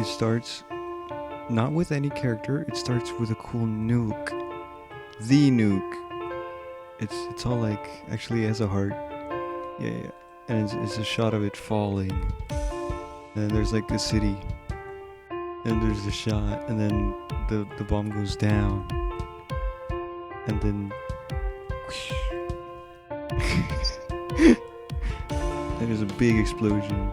it starts not with any character. It starts with a cool nuke. The nuke. It's all like actually it has a heart. Yeah, yeah. And it's a shot of it falling. And there's like the city. And there's the shot. And then the bomb goes down. And then there's a big explosion.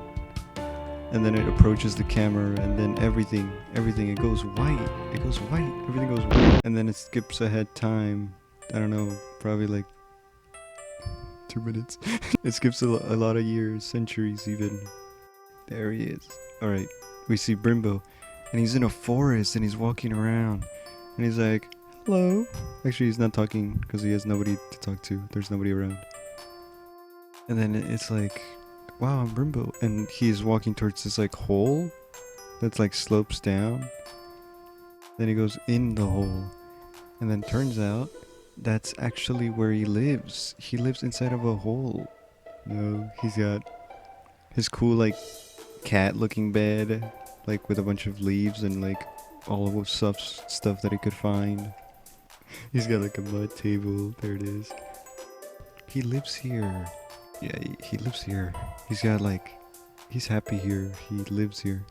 And then it approaches the camera, and then everything, it goes white. It goes white. Everything goes white. And then it skips ahead time. I don't know, probably like 2 minutes. It skips a lot of years, centuries even. There he is. Alright, we see Brimbol, and he's in a forest, and he's walking around. And he's like, hello. Actually, he's not talking, because he has nobody to talk to. There's nobody around. And then it's like, wow, I'm Brimbol. And he's walking towards this like hole that's like slopes down. Then he goes in the hole. And then turns out that's actually where he lives. He lives inside of a hole. No, he's got his cool like cat looking bed, like with a bunch of leaves and like all of the stuff that he could find. He's got like a mud table. There it is. He lives here. Yeah, he lives here. He's got like, he's happy here. He lives here.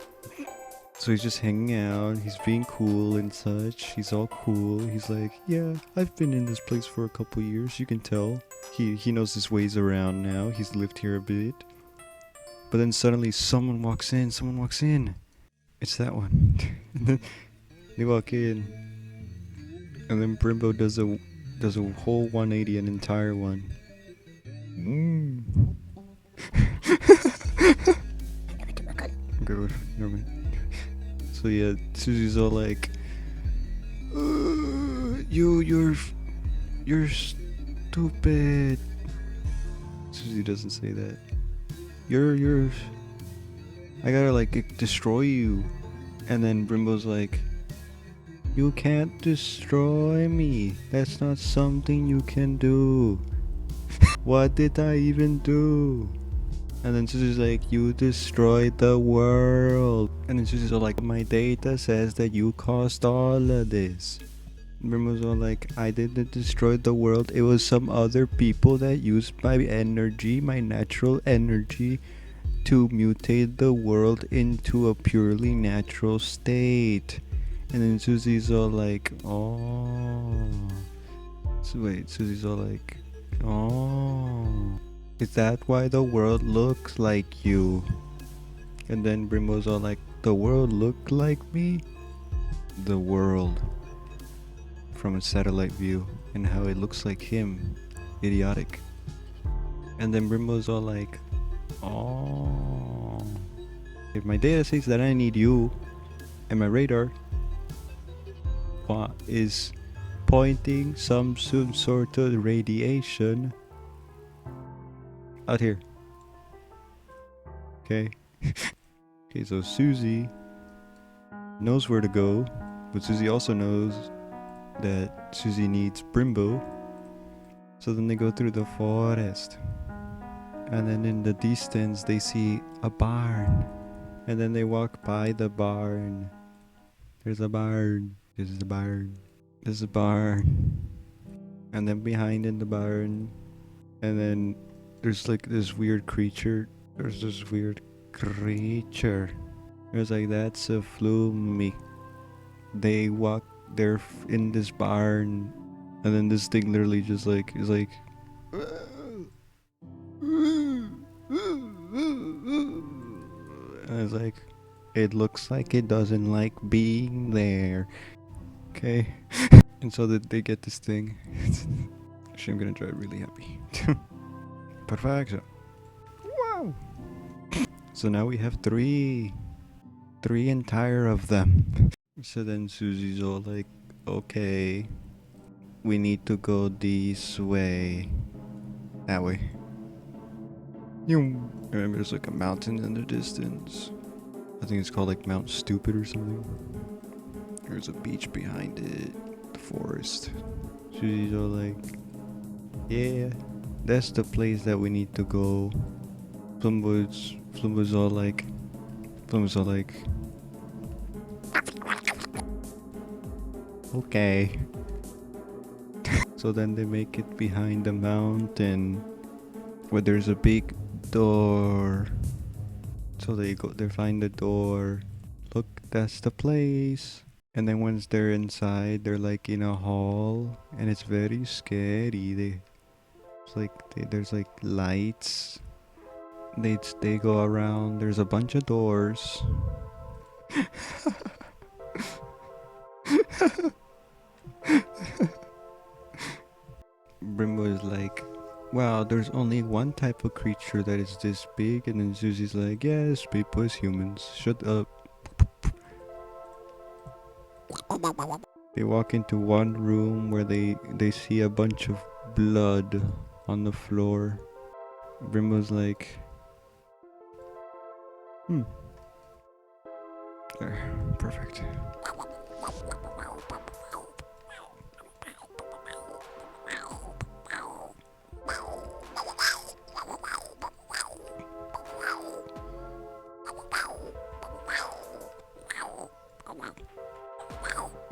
So he's just hanging out. He's being cool and such. He's all cool. He's like, yeah, I've been in this place for a couple years. You can tell. He knows his ways around now. He's lived here a bit. But then suddenly someone walks in. Someone walks in. It's that one. And then they walk in. And then Brimbol does a whole 180, an entire one. Good, never mind. So yeah, Susie's all like, you're stupid. Susie doesn't say that. You're. I gotta like destroy you. And then Brimbo's like, you can't destroy me. That's not something you can do. What did I even do? And then Susie's like, you destroyed the world. And then Susie's all like, my data says that you caused all of this. And Brimbo's all like, I didn't destroy the world. It was some other people that used my energy, my natural energy, to mutate the world into a purely natural state. And then Susie's all like, oh. So wait, Susie's all like, oh, is that why the world looks like you? And then Brimbo's all like, the world looked like me? The world from a satellite view and how it looks like him. Idiotic. And then Brimbo's all like, oh, if my data says that I need you and my radar is pointing some sort of radiation out here. Okay. Okay, so Susie knows where to go, but Susie also knows that Susie needs Brimbol. So then they go through the forest. And then in the distance they see a barn. And then they walk by the barn. There's a barn. This is the barn. There's a barn. And then behind in the barn. And then there's like this weird creature. There's this weird creature. There's like, that's a flume. They walk, they're in this barn. And then this thing literally just like, is like, and it's like, it looks like it doesn't like being there. Okay. And so that they get this thing. Actually, I'm gonna try really happy. Perfection. Wow. So now we have three entire of them. So then Susie's all like, okay, we need to go this way. That way. Remember, there's like a mountain in the distance. I think it's called like Mount Stupid or something. There's a beach behind it. The forest. Susie's all like, yeah, that's the place that we need to go. Flumbo's all like, Okay. So then they make it behind the mountain where there's a big door. So they find the door. Look, that's the place. And then once they're inside, they're like in a hall, and it's very scary. There's like lights. They go around. There's a bunch of doors. Brimbol is like, wow, there's only one type of creature that is this big. And then Susie's like, yes, people is humans. Shut up. They walk into one room where they see a bunch of blood on the floor. Brimbol's like, there, perfect.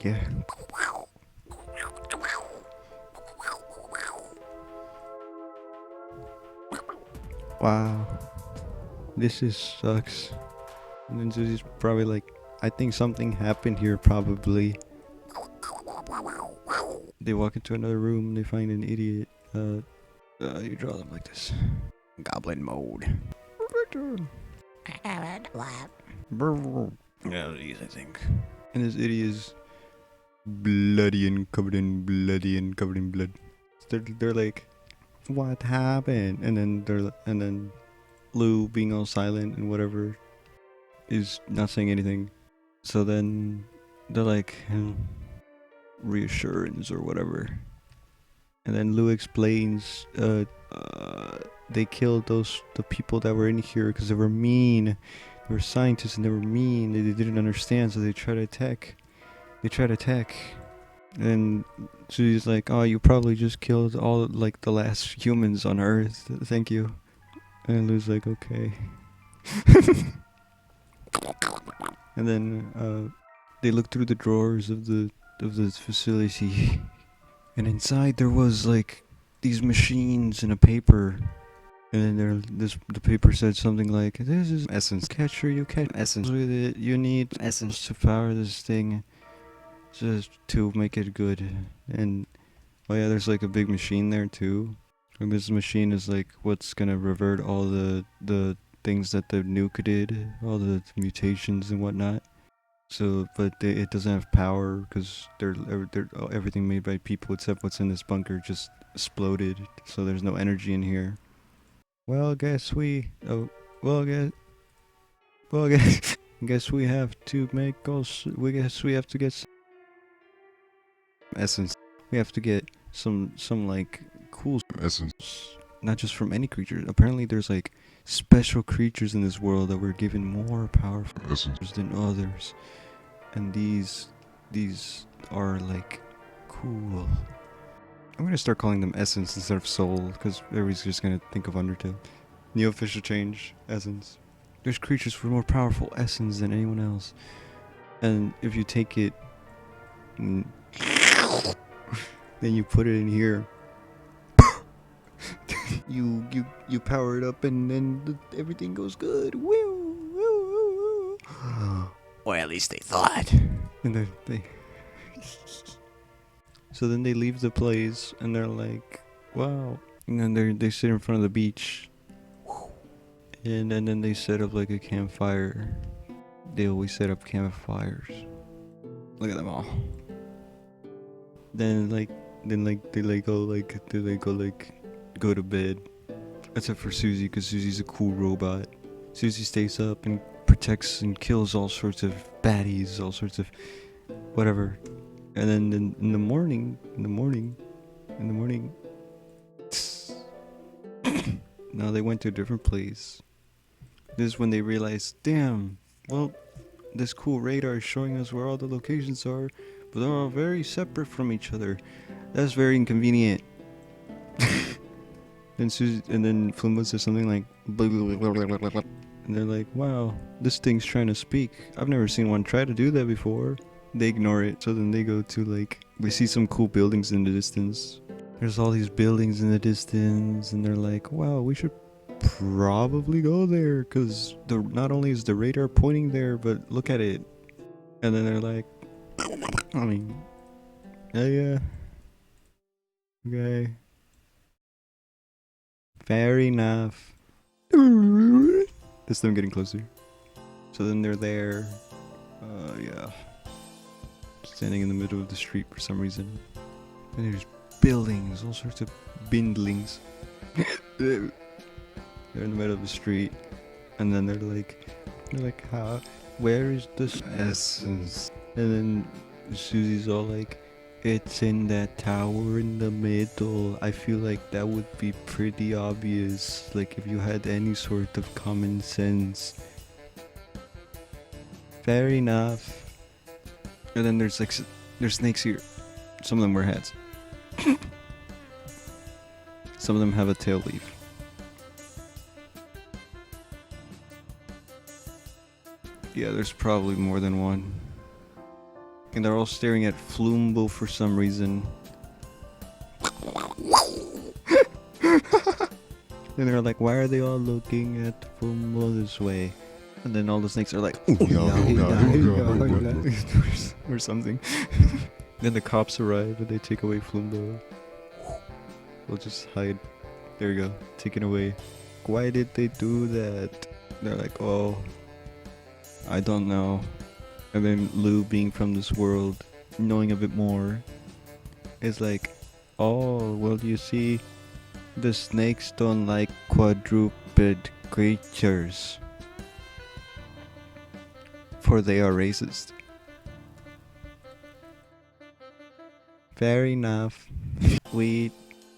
Yeah. Wow. This sucks. And then Susie's probably like, I think something happened here probably. They walk into another room, they find an idiot. You draw them like this. Goblin mode. Yeah, these I think. And this idiot is bloody and covered in blood. They're like, what happened? And then Lou being all silent and whatever is not saying anything. So then they're like, reassurance or whatever. And then Lou explains, they killed the people that were in here because they were mean. They were scientists and they were mean. They didn't understand, so they tried to attack. And Susie's like, oh, you probably just killed all like the last humans on Earth. Thank you. And Lou's like, okay. And then they look through the drawers of the facility, and inside there was like these machines and a paper. And then the paper said something like, this is essence. Catcher, you catch essence with it. You need essence to power this thing, just to make it good. And oh yeah, there's like a big machine there too. And this machine is like what's gonna revert all the things that the nuke did, all the mutations and whatnot. So, but it doesn't have power because everything made by people except what's in this bunker just exploded. So there's no energy in here. Well, guess we have to make us. We have to get essence. We have to get some like cool essence, not just from any creature. Apparently, there's like special creatures in this world that were given more powerful essence than others, and these are like cool. I'm gonna start calling them Essence instead of Soul, because everybody's just gonna think of Undertale. New official change, Essence. There's creatures with more powerful Essence than anyone else. And if you take it, then you put it in here. you power it up, and then everything goes good. Woo, woo, woo, woo. Or at least they thought. And then they... So then they leave the place, and they're like, wow. And then they sit in front of the beach. And then they set up like a campfire. They always set up campfires. Look at them all. Then they go to bed. Except for Susie, because Susie's a cool robot. Susie stays up and protects and kills all sorts of baddies, all sorts of whatever. And then in the morning, now they went to a different place. This is when they realized, damn, well, this cool radar is showing us where all the locations are, but they're all very separate from each other. That's very inconvenient. And then Flimbo says something like, blah, blah, blah, blah, blah, blah. And they're like, wow, this thing's trying to speak. I've never seen one try to do that before. They ignore it. So then they go to like, we see some cool buildings in the distance. There's all these buildings in the distance, and they're like, wow, we should probably go there, because not only is the radar pointing there, but look at it. And then they're like, I mean, yeah, okay, fair enough. This them getting closer. So then they're there, yeah, standing in the middle of the street for some reason. And there's buildings, all sorts of bindlings. They're in the middle of the street, and then they're like, how? Where is this essence? And then Susie's all like, it's in that tower in the middle. I feel like that would be pretty obvious, like if you had any sort of common sense. Fair enough. And then there's snakes here. Some of them wear hats. Some of them have a tail leaf. Yeah, there's probably more than one. And they're all staring at Flumbo for some reason. And they're like, why are they all looking at Flumbo this way? And then all the snakes are like, or something. Then the cops arrive and they take away Flumbo. They'll just hide. There we go, taken away. Why did they do that? They're like, oh, I don't know. And then Lou, being from this world, knowing a bit more, is like, oh, well, you see, the snakes don't like quadruped creatures, for they are racist. Fair enough. We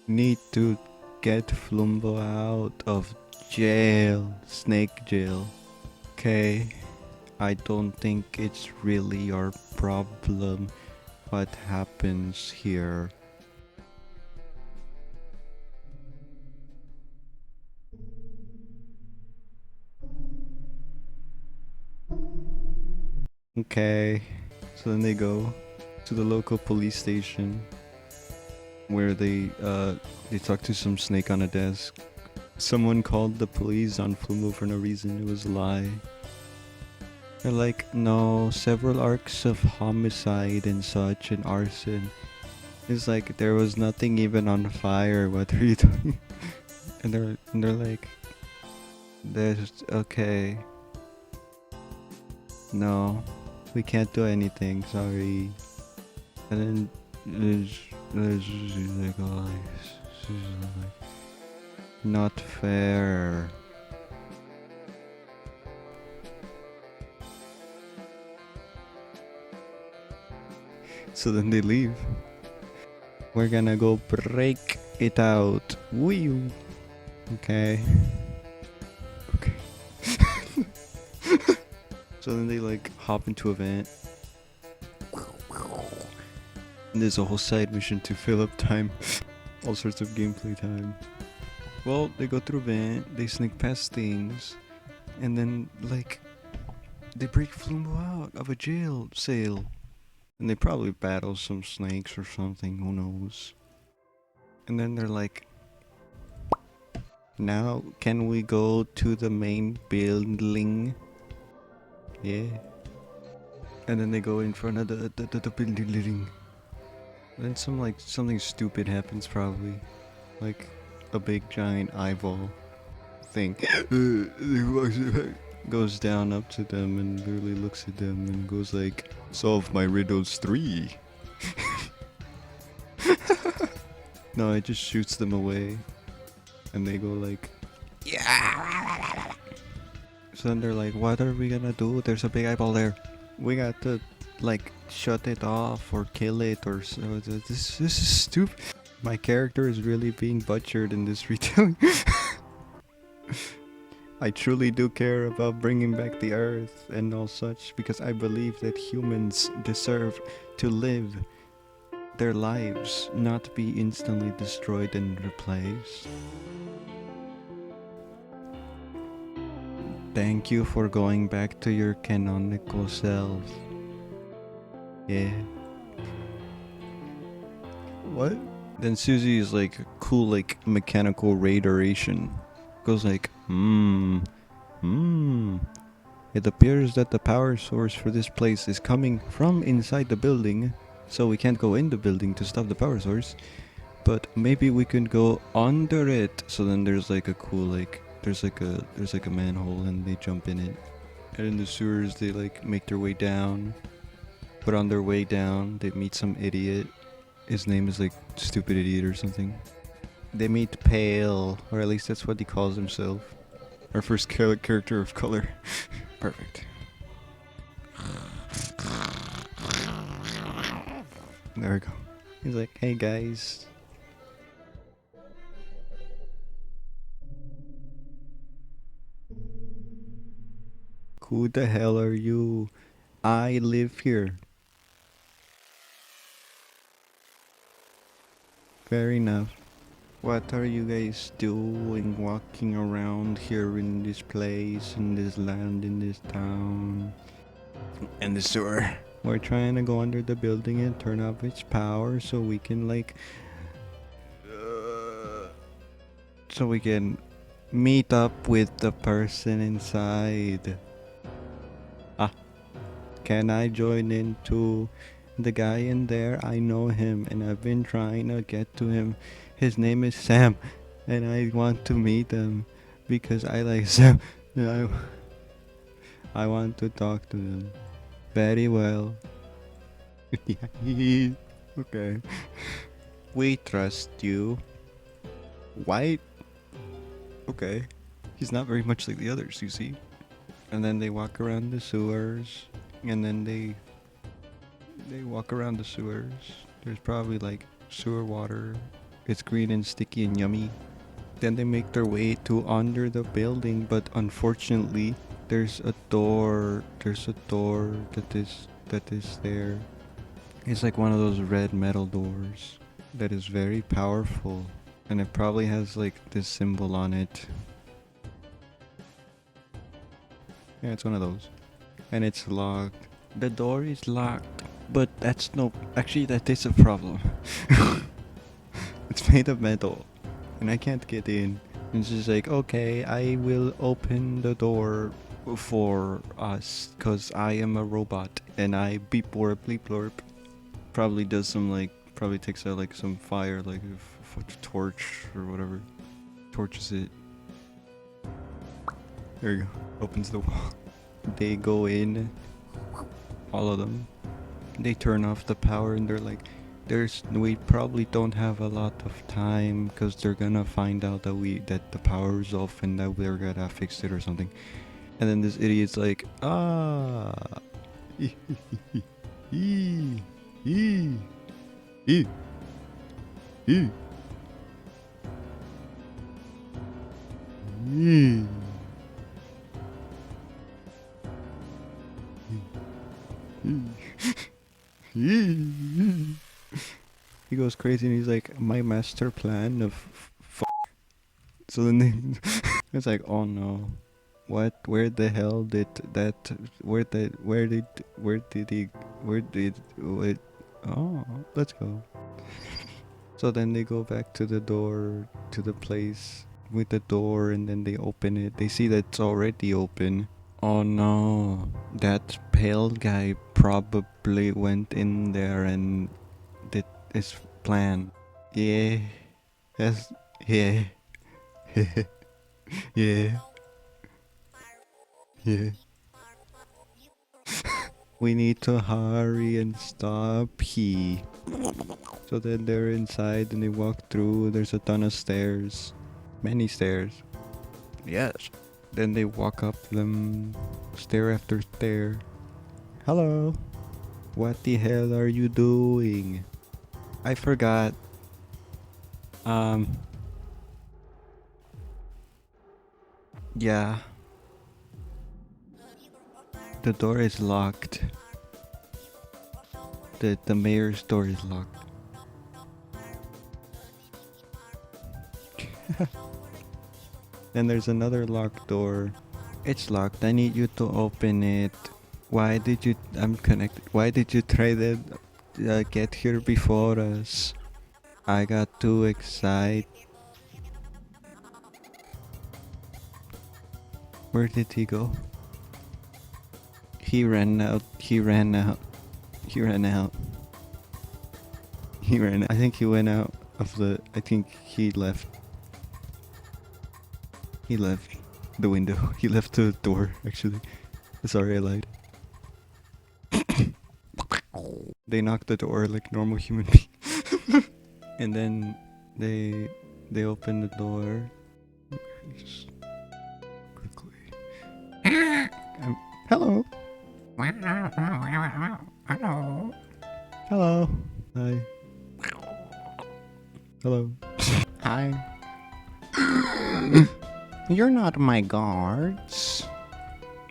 need to get Flumbo out of jail, snake jail. Okay. I don't think it's really your problem what happens here. Okay, so then they go to the local police station where they talk to some snake on a desk. Someone called the police on Flumbo for no reason. It was a lie. They're like, no, several arcs of homicide and such and arson. It's like, there was nothing even on fire. What are you doing? and they're like, there's okay. No, we can't do anything. Sorry. And then there's like, oh, this is like not fair. So then they leave. We're gonna go break it out. Woo! Okay. Okay. So then they like hop into a van. And there's a whole side mission to fill up time. All sorts of gameplay time. Well, they go through a van, they sneak past things, and then like they break Flumbo out of a jail cell. And they probably battle some snakes or something, who knows. And then they're like, now can we go to the main building? Yeah. And then they go in front of the building. Then something stupid happens probably. Like a big giant eyeball thing goes down up to them and literally looks at them and goes like, solve my riddles 3. No, it just shoots them away. And they go like, yeah. So then they're like, what are we gonna do? There's a big eyeball there. We got to like shut it off or kill it or so. This is stupid. My character is really being butchered in this retelling. I truly do care about bringing back the earth and all such, because I believe that humans deserve to live their lives, not be instantly destroyed and replaced. Thank you for going back to your canonical self. Yeah. What? Then Susie is like cool, like mechanical radiation. Goes like, It appears that the power source for this place is coming from inside the building, so we can't go in the building to stop the power source. But maybe we can go under it. So then there's like a cool like there's like a manhole and they jump in it. And in the sewers they like make their way down. But on their way down they meet some idiot. His name is like Stupid Idiot or something. They meet Pale, or at least that's what he calls himself. Our first character of color. Perfect. There we go. He's like, hey guys. Who the hell are you? I live here. Fair enough. What are you guys doing walking around here in this place, in this land, in this town? In the sewer. We're trying to go under the building and turn off its power so we can like... so we can meet up with the person inside. Can I join in too? The guy in there, I know him and I've been trying to get to him. His name is Sam and I want to meet him because I like Sam and I want to talk to him. Very well. Okay. We trust you. White? Okay. He's not very much like the others, you see. And then they walk around the sewers. And then they walk around the sewers. There's probably like sewer water. It's green and sticky and yummy. Then they make their way to under the building, but unfortunately there's a door that is there. It's like one of those red metal doors that is very powerful, and it probably has like this symbol on it. Yeah, it's one of those. And it's locked. The door is locked, but actually that is a problem. It's made of metal and I can't get in. And she's like, okay, I will open the door for us because I am a robot and I beep blorp bleep blorp. Probably does some like, probably takes out like some fire, like a torch or whatever. Torches it. There you go. Opens the wall. They go in, all of them. They turn off the power and they're like, we probably don't have a lot of time because they're gonna find out that the power is off and that we're gonna fix it or something. And then this idiot's like, he goes crazy and he's like, my master plan of so then they it's like, oh no, where the hell did that oh, let's go. So then they go back to the door, to the place with the door, and then they open it. They see that it's already open. Oh no, that pale guy probably went in there and did his plan. Yeah. Yes. Yeah. Yeah. Yeah. We need to hurry and stop he. So then they're inside and they walk through. There's a ton of stairs. Many stairs. Yes. Then they walk up them, stair after stair. Hello. What the hell are you doing? I forgot. Yeah. The door is locked. The mayor's door is locked. Then there's another locked door. It's locked. I need you to open it. Why did you? I'm connected. Why did you try to get here before us? I got too excited. Where did he go? He ran out. He ran out. He ran out. He ran. I think he went out of the. I think he left. He left the window. He left the door. Actually, sorry, I lied. They knocked the door like normal human beings, and then they opened the door. Just quickly. Hello. Hello. Hello. Hi. Hello. Hi. You're not my guards.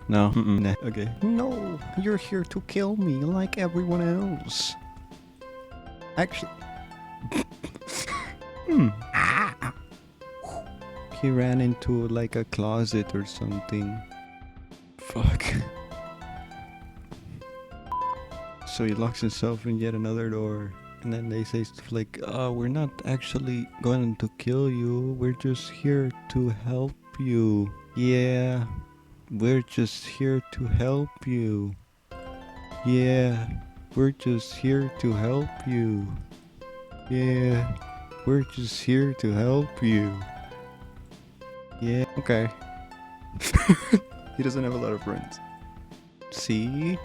No. Nah. Okay. No, you're here to kill me like everyone else. Actually, Ah. he ran into like a closet or something. Fuck. So he locks himself in yet another door. And then they say stuff like, we're not actually going to kill you. We're just here to help you. Yeah, we're just here to help you. Yeah, we're just here to help you. Yeah, we're just here to help you. Yeah, okay. He doesn't have a lot of friends. See?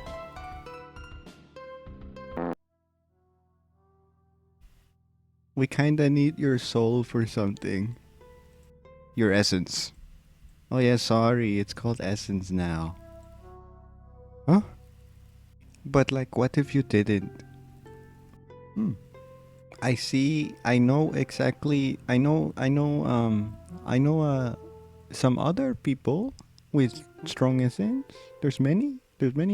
We kinda need your soul for something. Your essence. Oh yeah, sorry, it's called essence now. Huh? But like, what if you didn't? I see, I know exactly, I know, some other people with strong essence. There's many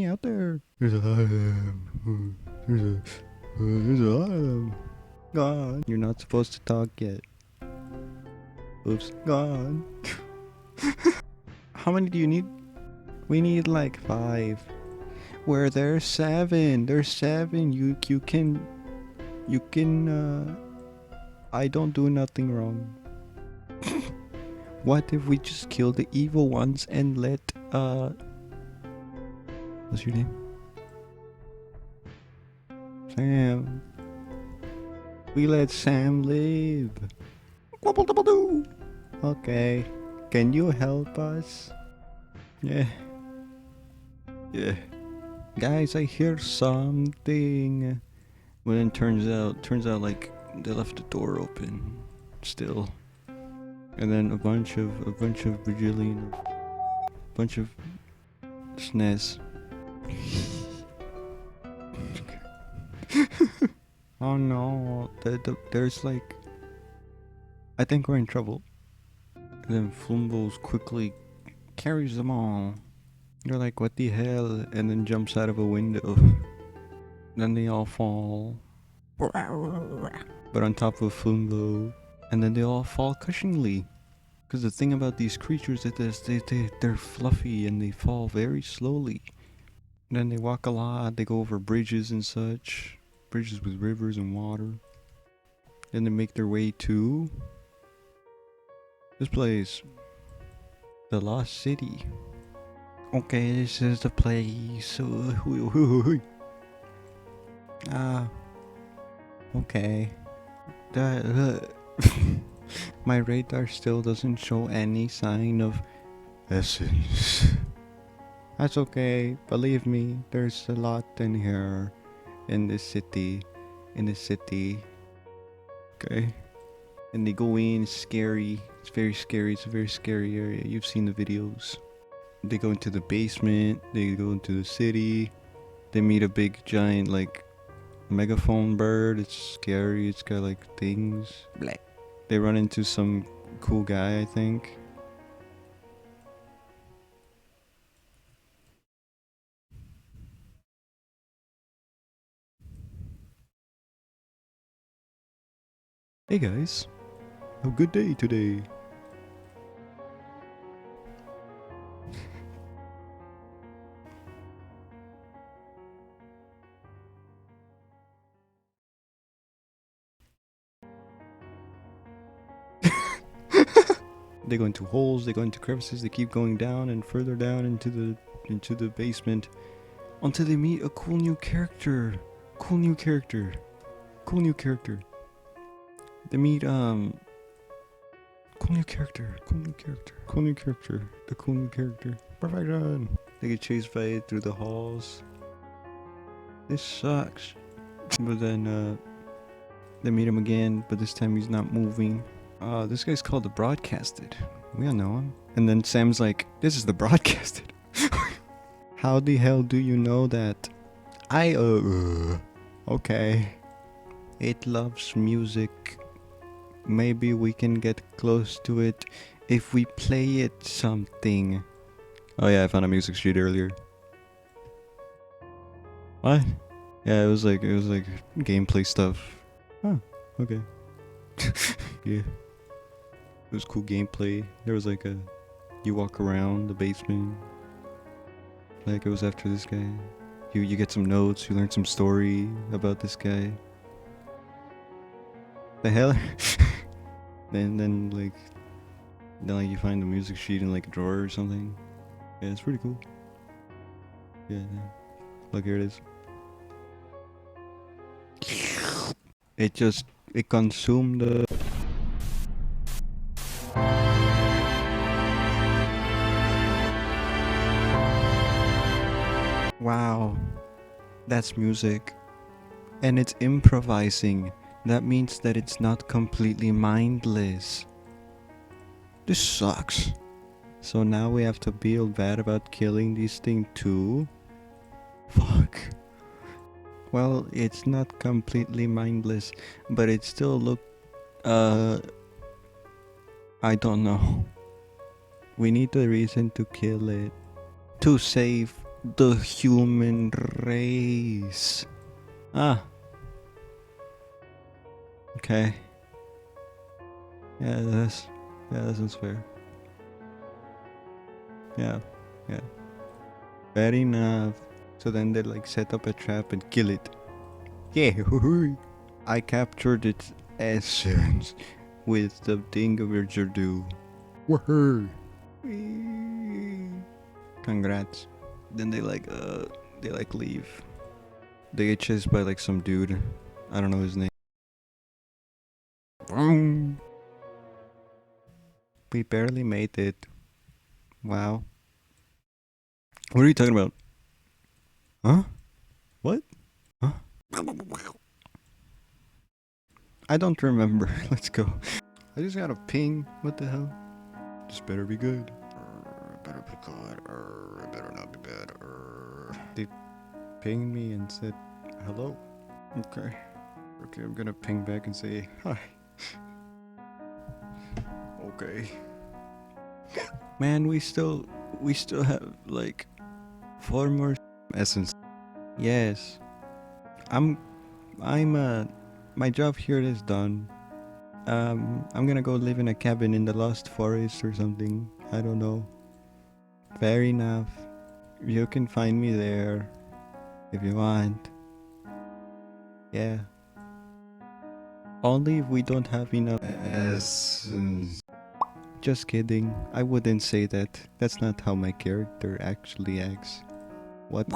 out there. There's a lot of them. There's a lot of them. Gone. You're not supposed to talk yet. Oops. Gone. How many do you need? We need like 5. Where there's 7. There's 7. You can I don't do nothing wrong. What if we just kill the evil ones and let what's your name? Sam. We let Sam live. Wobble-double-doo. Okay. Can you help us? Yeah. Yeah. Guys, I hear something. Well, then turns out like they left the door open still. And then a bunch of bajillion, bunch of SNES. Oh no, there's like, I think we're in trouble. And then Flumbles quickly carries them all. They're like, what the hell? And then jumps out of a window. Then they all fall. But on top of Flumbo. And then they all fall cushioningly. Because the thing about these creatures is that they're fluffy and they fall very slowly. And then they walk a lot, they go over bridges and such. Bridges with rivers and water. Then they make their way to this place. The Lost City. Okay, this is the place. Okay. My radar still doesn't show any sign of essence. That's okay. Believe me, there's a lot in here. In this city. Okay. And they go in, it's scary. It's very scary. It's a very scary area. You've seen the videos. They go into the basement. They go into the city. They meet a big giant like megaphone bird. It's scary. It's got like things. Bleh. They run into some cool guy, I think. Hey guys, have a good day today. They go into holes, they go into crevices, they keep going down and further down into the basement until they meet a cool new character. Cool new character. Cool new character. They meet cool new character. Cool new character. Cool new character. The cool new character. Perfection. They get chased by it through the halls. This sucks. But then they meet him again, but this time he's not moving. This guy's called the Broadcasted. We all know him. And then Sam's like, this is the Broadcasted. How the hell do you know that? Okay. It loves music. Maybe we can get close to it if we play it something. Oh yeah, I found a music sheet earlier. What? Yeah, it was like gameplay stuff. Oh, okay. Yeah. It was cool gameplay. There was like you walk around the basement. Like it was after this guy. You get some notes, you learn some story about this guy. The hell? then like you find the music sheet in like a drawer or something. Yeah, it's pretty cool. Yeah. Look, here it is. It consumed the wow. That's music. And it's improvising. That means that it's not completely mindless. This sucks. So now we have to feel bad about killing this thing too? Fuck. Well, it's not completely mindless, but it still I don't know. We need a reason to kill it. To save the human race. Okay. Yeah, that sounds fair. Yeah. Fair enough. So then they like set up a trap and kill it. Yeah, I captured its essence with the gvbld. Woohoo! Congrats. Then they leave. They get chased by like some dude. I don't know his name. We barely made it. Wow. What are you talking about? Huh? What? Huh? I don't remember. Let's go. I just got a ping. What the hell? This better be good. Better be good. It better not be bad. They pinged me and said hello. Okay, I'm gonna ping back and say hi. Okay. Man, we still have like 4 more essence. Yes. My job here is done. I'm gonna go live in a cabin in the Lost Forest or something. I don't know. Fair enough. You can find me there if you want. Yeah. Only if we don't have enough essence. Just kidding. I wouldn't say that. That's not how my character actually acts. What?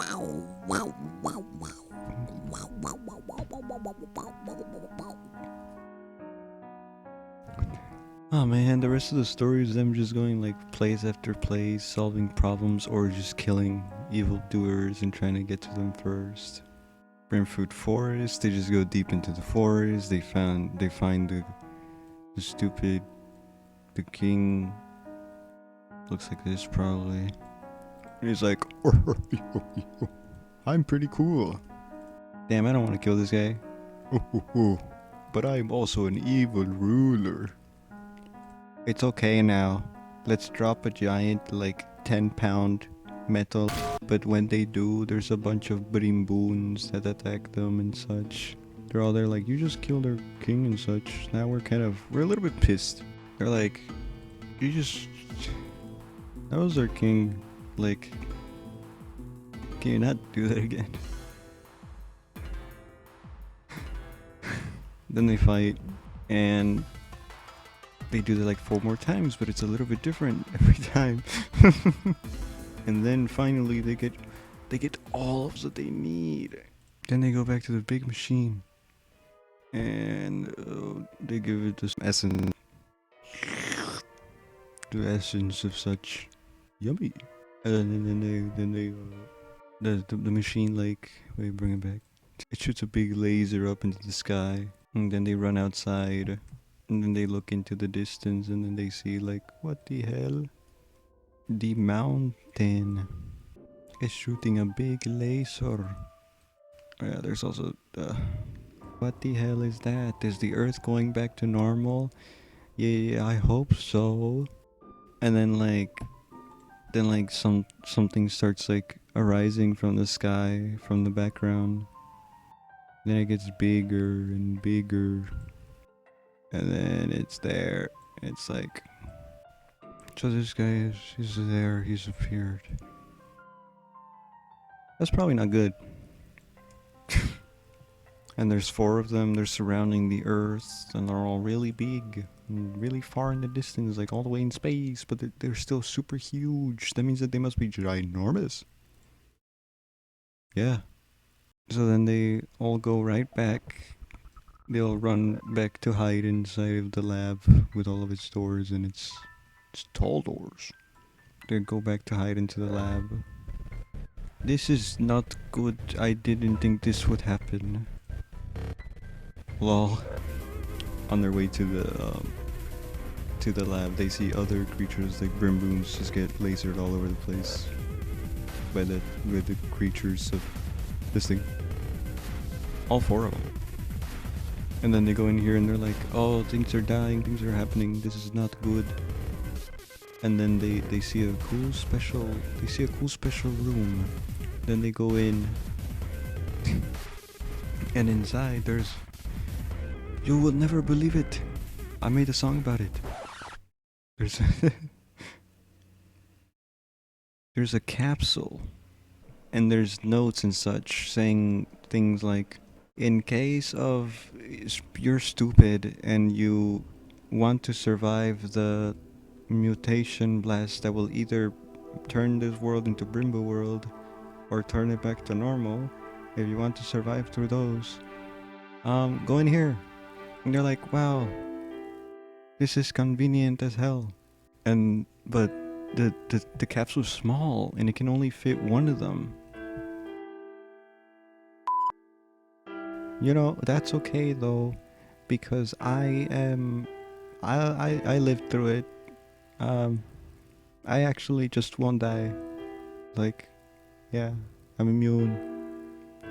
Oh man, the rest of the story is them just going like place after place, solving problems or just killing evildoers and trying to get to them first. Brimfruit Forest, they just go deep into the forest, they find the king. Looks like this probably. And he's like, I'm pretty cool. Damn, I don't want to kill this guy. But I'm also an evil ruler. It's okay now. Let's drop a giant like 10-pound metal. But when they do, there's a bunch of Brimboons that attack them and such. They're all there like, you just killed our king and such. Now we're a little bit pissed. They're like, that was our king. Like, can you not do that again? Then they fight, and they do that like 4 more times, but it's a little bit different every time. And then finally they get all of that they need. Then they go back to the big machine, and they give it this essence, the essence of such yummy. And then the machine, like, wait, bring it back. It shoots a big laser up into the sky, and then they run outside, and then they look into the distance, and then they see, like, what the hell? The mountain is shooting a big laser. Yeah, there's also what the hell is that? Is the Earth going back to normal? Yeah, I hope so. And then something starts like arising from the sky, from the background. Then it gets bigger and bigger, and then it's there. It's like, so this guy he's there. He's appeared. That's probably not good. And there's 4 of them. They're surrounding the Earth, and they're all really big, and really far in the distance, like all the way in space. But they're still super huge. That means that they must be ginormous. Yeah. So then they all go right back. They all run back to hide inside of the lab with all of its doors, and it's tall doors. They go back to hide into the lab. This is not good. I didn't think this would happen. Lol. On their way to the lab, they see other creatures like Brimbos just get lasered all over the place by the creatures of this thing. All 4 of them. And then they go in here and they're like, oh, things are dying, things are happening, this is not good. And then they see a cool special room. Then they go in, and inside there's, you will never believe it, I made a song about it. There's a capsule, and there's notes and such saying things like, in case of you're stupid and you want to survive the mutation blast that will either turn this world into Brimbol world or turn it back to normal, if you want to survive through those, go in here. And they're like, wow, this is convenient as hell. But the capsule's small and it can only fit 1 of them. You know, that's okay though, because I lived through it. I actually just won't die. Like, yeah, I'm immune.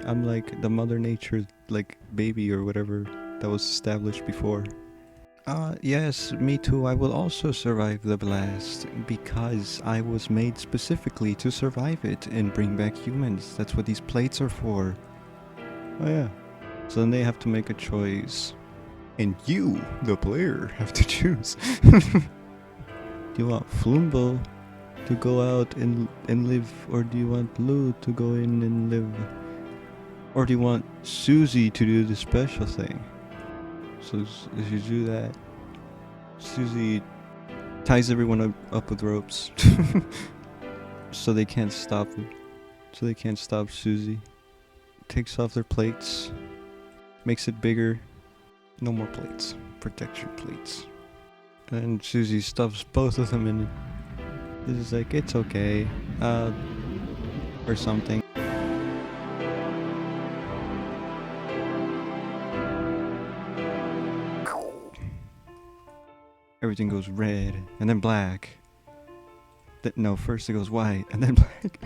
I'm like the Mother Nature, like, baby or whatever that was established before. Yes, me too. I will also survive the blast because I was made specifically to survive it and bring back humans. That's what these plates are for. Oh yeah. So then they have to make a choice. And you, the player, have to choose. Do you want Flumbo to go out and live, or do you want Lou to go in and live? Or do you want Susie to do the special thing? So if you do that, Susie ties everyone up with ropes. So they can't stop it. So they can't stop Susie. Takes off their plates. Makes it bigger. No more plates. Protection plates. And Susie stuffs both of them in it. This is like, it's okay. Or something. Everything goes red, and then black. No, first it goes white, and then black.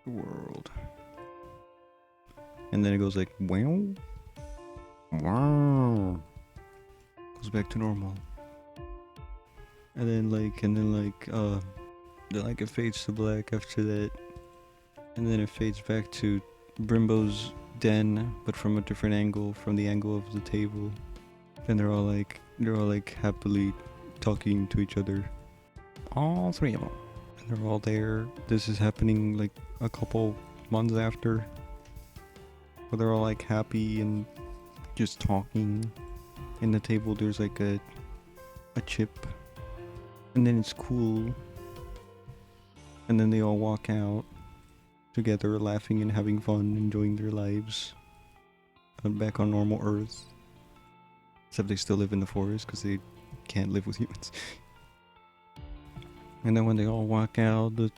World. And then it goes like, wow. Wow. Goes back to normal. And then it fades to black after that. And then it fades back to Brimbo's den, but from a different angle, from the angle of the table. And they're all like happily talking to each other. All 3 of them. And they're all there. This is happening like a couple months after. Where they're all like happy and just talking. In the table there's like a a chip. And then it's cool. And then they all walk out together, laughing and having fun, enjoying their lives. Back on normal Earth. Except they still live in the forest because they can't live with humans. And then when they all walk out, the